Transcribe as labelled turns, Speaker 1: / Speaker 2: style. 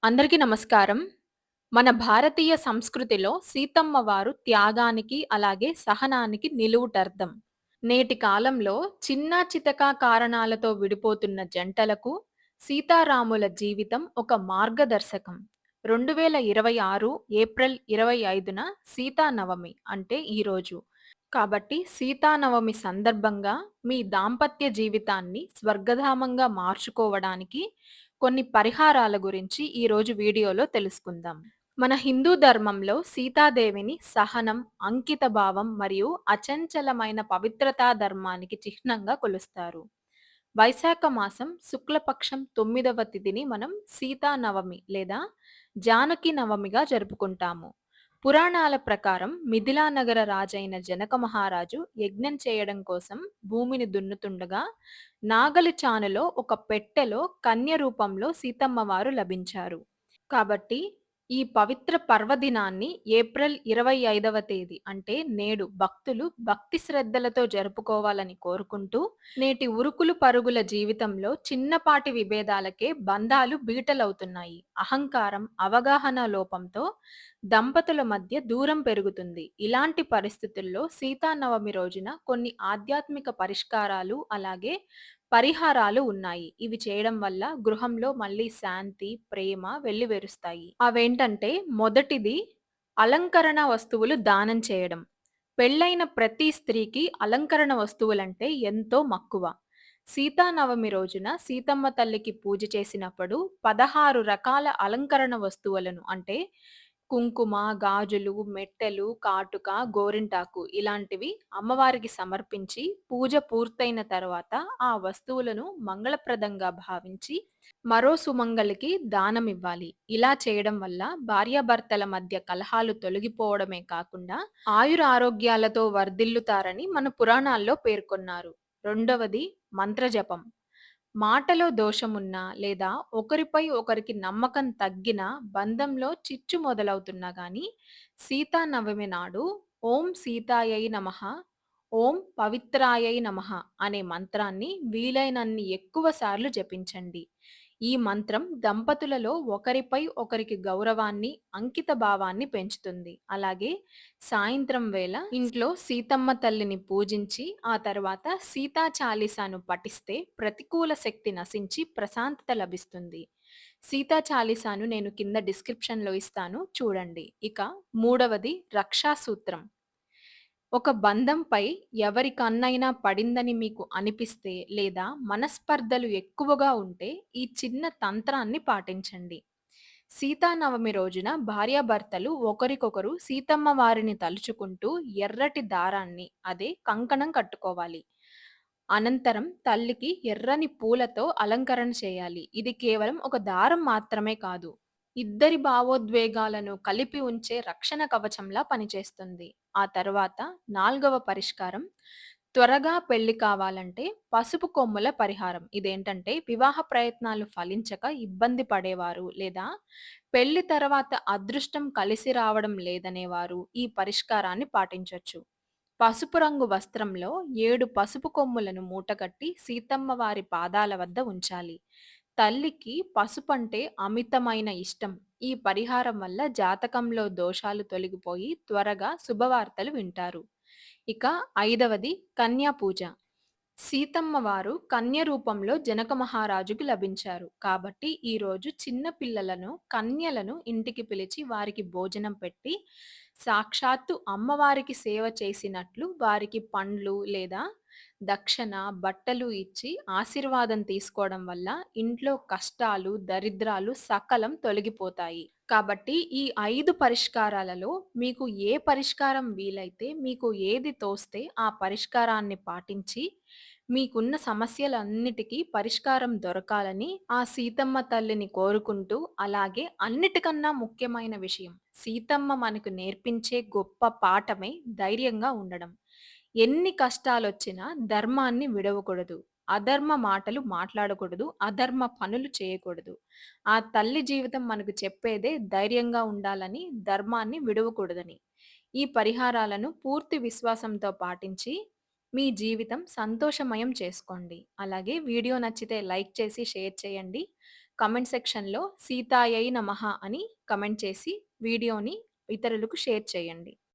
Speaker 1: అందరికీ నమస్కారం. మన భారతీయ సంస్కృతిలో సీతమ్మ వారు త్యాగానికి, అలాగే సహనానికి నిలువుటద్దం. నేటి కాలంలో చిన్నా చితకా కారణాలతో విడిపోతున్న జంటలకు సీతారాముల జీవితం ఒక మార్గదర్శకం. 2026 ఏప్రిల్ 25న సీతానవమి అంటే ఈరోజు. కాబట్టి సీతానవమి సందర్భంగా మీ దాంపత్య జీవితాన్ని స్వర్గధామంగా మార్చుకోవడానికి కొన్ని పరిహారాల గురించి ఈరోజు వీడియోలో తెలుసుకుందాం. మన హిందూ ధర్మంలో సీతాదేవిని సహనం, అంకిత భావం మరియు అచంచలమైన పవిత్రతా ధర్మానికి చిహ్నంగా కొలుస్తారు. వైశాఖ మాసం శుక్లపక్షం 9వ తిథిని మనం సీతానవమి లేదా జానకి నవమిగా జరుపుకుంటాము. పురాణాల ప్రకారం మిథిలా నగర రాజైన జనక మహారాజు యజ్ఞం చేయడం కోసం భూమిని దున్నుతుండగా నాగలి చానులో ఒక పెట్టెలో కన్య రూపంలో సీతమ్మ వారు లభించారు. కాబట్టి ఈ పవిత్ర పర్వదినాన్ని ఏప్రిల్ 25వ తేదీ అంటే నేడు భక్తులు భక్తి శ్రద్ధలతో జరుపుకోవాలని కోరుకుంటూ, నేటి ఉరుకులు పరుగుల జీవితంలో చిన్నపాటి విభేదాలకే బంధాలు బీటలవుతున్నాయి. అహంకారం, అవగాహన లోపంతో దంపతుల మధ్య దూరం పెరుగుతుంది. ఇలాంటి పరిస్థితుల్లో సీతానవమి రోజున కొన్ని ఆధ్యాత్మిక పరిష్కారాలు, అలాగే పరిహారాలు ఉన్నాయి. ఇవి చేయడం వల్ల గృహంలో మళ్ళీ శాంతి, ప్రేమ వెల్లివిరుస్తాయి. అవేంటంటే మొదటిది అలంకరణ వస్తువులు దానం చేయడం. పెళ్ళైన ప్రతి స్త్రీకి అలంకరణ వస్తువులంటే ఎంతో మక్కువ. సీతానవమి రోజున సీతమ్మ తల్లికి పూజ చేసినప్పుడు 16 రకాల అలంకరణ వస్తువులను అంటే కుంకుమ, గాజులు, మెట్టెలు, కాటుక, గోరింటాకు ఇలాంటివి అమ్మవారికి సమర్పించి పూజ పూర్తయిన తర్వాత ఆ వస్తువులను మంగళప్రదంగా భావించి మరో సుమంగలికి దానమివ్వాలి. ఇలా చేయడం వల్ల భార్యాభర్తల మధ్య కలహాలు తొలగిపోవడమే కాకుండా ఆయురారోగ్యాలతో వర్ధిల్లుతారని మన పురాణాల్లో పేర్కొన్నారు. రెండవది మంత్రజపం. మాటలో దోషమున్నా లేదా ఒకరిపై ఒకరికి నమ్మకం తగ్గినా బంధంలో చిచ్చు మొదలవుతున్నా గాని సీతానవమి నాడు ఓం సీతాయై నమః, ఓం పవిత్రాయై నమః అనే మంత్రాన్ని వీలైనన్ని ఎక్కువ సార్లు జపించండి. ఈ మంత్రం దంపతులలో ఒకరిపై ఒకరికి గౌరవాన్ని, అంకిత భావాన్ని పెంచుతుంది. అలాగే సాయంత్రం వేళ ఇంట్లో సీతమ్మ తల్లిని పూజించి ఆ తర్వాత సీతా చాలీసాను పఠిస్తే ప్రతికూల శక్తి నశించి ప్రశాంతత లభిస్తుంది. సీతా చాలీసాను నేను కింద డిస్క్రిప్షన్‌లో ఇస్తాను చూడండి. ఇక మూడవది రక్షాసూత్రం. ఒక బంధంపై ఎవరి కన్నైనా పడిందని మీకు అనిపిస్తే లేదా మనస్పర్ధలు ఎక్కువగా ఉంటే ఈ చిన్న తంత్రాన్ని పాటించండి. సీతానవమి రోజున భార్యాభర్తలు ఒకరికొకరు సీతమ్మ వారిని తలుచుకుంటూ ఎర్రటి దారాన్ని అదే కంకణం కట్టుకోవాలి. అనంతరం తల్లికి ఎర్రని పూలతో అలంకరణ చేయాలి. ఇది కేవలం ఒక దారం మాత్రమే కాదు. ఇద్దరి భావోద్వేగాలను కలిపి ఉంచే రక్షణ కవచంలా పనిచేస్తుంది. ఆ తర్వాత నాల్గవ పరిష్కారం త్వరగా పెళ్లి కావాలంటే పసుపు కొమ్ముల పరిహారం. ఇదేంటంటే వివాహ ప్రయత్నాలు ఫలించక ఇబ్బంది పడేవారు లేదా పెళ్లి తర్వాత అదృష్టం కలిసి రావడం లేదనేవారు ఈ పరిష్కారాన్ని పాటించొచ్చు. పసుపు రంగు వస్త్రంలో 7 పసుపు కొమ్ములను మూటగట్టి సీతమ్మ వారి పాదాల వద్ద ఉంచాలి. తల్లికి పసుపంటే అమితమైన ఇష్టం. ఈ పరిహారం వల్ల జాతకంలో దోషాలు తొలగిపోయి త్వరగా శుభవార్తలు వింటారు. ఇక ఐదవది కన్యా పూజ. సీతమ్మ వారు కన్య రూపంలో జనక మహారాజుకి లభించారు. కాబట్టి ఈరోజు చిన్న పిల్లలను, కన్యలను ఇంటికి పిలిచి వారికి భోజనం పెట్టి, సాక్షాత్తు అమ్మవారికి సేవ చేసినట్లు వారికి పండ్లు లేదా దక్షిణ, బట్టలు ఇచ్చి ఆశీర్వాదం తీసుకోవడం వల్ల ఇంట్లో కష్టాలు, దరిద్రాలు సకలం తొలగిపోతాయి. కాబట్టి ఈ 5 పరిష్కారాలలో మీకు ఏ పరిష్కారం వీలైతే, మీకు ఏది తోస్తే ఆ పరిష్కారాన్ని పాటించి మీకున్న సమస్యలన్నిటికీ పరిష్కారం దొరకాలని ఆ సీతమ్మ తల్లిని కోరుకుంటూ, అలాగే అన్నిటికన్నా ముఖ్యమైన విషయం సీతమ్మ మనకు నేర్పించే గొప్ప పాఠమే ధైర్యంగా ఉండడం. ఎన్ని కష్టాలొచ్చినా ధర్మాన్ని విడవకూడదు. అధర్మ మాటలు మాట్లాడకూడదు. అధర్మ పనులు చేయకూడదు. ఆ తల్లి జీవితం మనకు చెప్పేదే ధైర్యంగా ఉండాలని, ధర్మాన్ని విడవకూడదని. ఈ పరిహారాలను పూర్తి విశ్వాసంతో పాటించి మీ జీవితం సంతోషమయం చేసుకోండి. అలాగే వీడియో నచ్చితే లైక్ చేసి షేర్ చేయండి. కామెంట్ సెక్షన్‌లో "సీతాయై నమః" అని కామెంట్ చేసి వీడియోని ఇతరులకు షేర్ చేయండి.